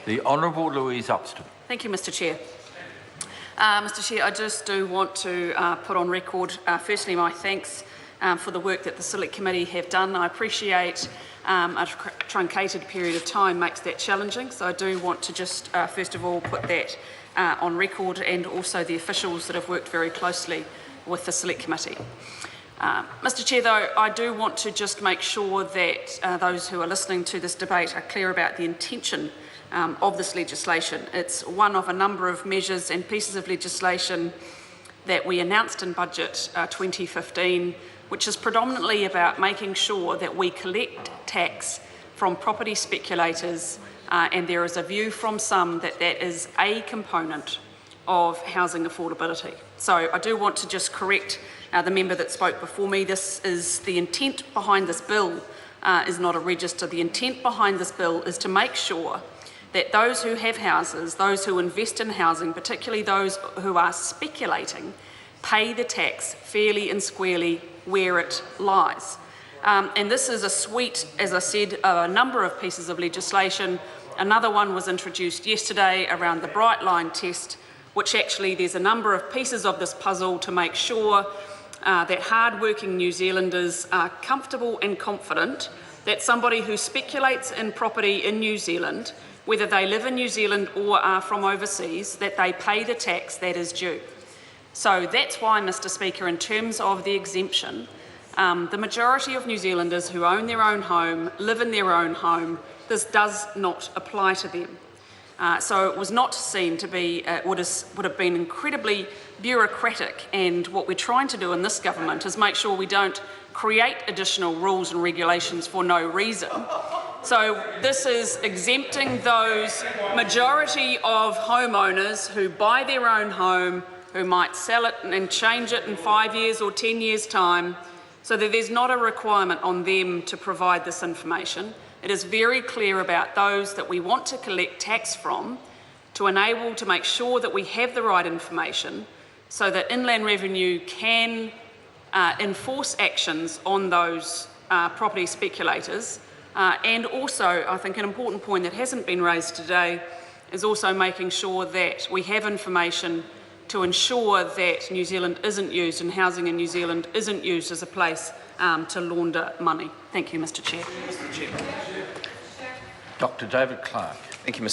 The Honourable Louise Upston. Thank you, Mr Chair. Mr Chair, I just do want to put on record, firstly, my thanks for the work that the Select Committee have done. I appreciate a truncated period of time makes that challenging, so I do want to just, first of all, put that on record, and also the officials that have worked very closely with the Select Committee. Mr Chair, though, I do want to just make sure that those who are listening to this debate are clear about the intention of this legislation. It's one of a number of measures and pieces of legislation that we announced in Budget 2015, which is predominantly about making sure that we collect tax from property speculators, and there is a view from some that that is a component of housing affordability. So I do want to just correct the member that spoke before me. This is the intent behind this bill, is not a register. The intent behind this bill is to make sure that those who have houses, those who invest in housing, particularly those who are speculating, pay the tax fairly and squarely where it lies. And this is a suite, as I said, of a number of pieces of legislation. Another one was introduced yesterday around the Bright Line test, which actually there's a number of pieces of this puzzle to make sure that hard-working New Zealanders are comfortable and confident that somebody who speculates in property in New Zealand, whether they live in New Zealand or are from overseas, that they pay the tax that is due. So that's why, Mr Speaker, in terms of the exemption, the majority of New Zealanders who own their own home, live in their own home, this does not apply to them. So it was not seen to be, would have been incredibly bureaucratic, and what we're trying to do in this government is make sure we don't create additional rules and regulations for no reason. So this is exempting those majority of homeowners who buy their own home, who might sell it and change it in 5 years or 10 years' time, so that there's not a requirement on them to provide this information. It is very clear about those that we want to collect tax from to enable to make sure that we have the right information so that Inland Revenue can enforce actions on those property speculators. And also, I think an important point that hasn't been raised today is also making sure that we have information to ensure that New Zealand isn't used, and housing in New Zealand isn't used as a place to launder money. Thank you, Mr Chair. Dr David Clark. Thank you, Mr.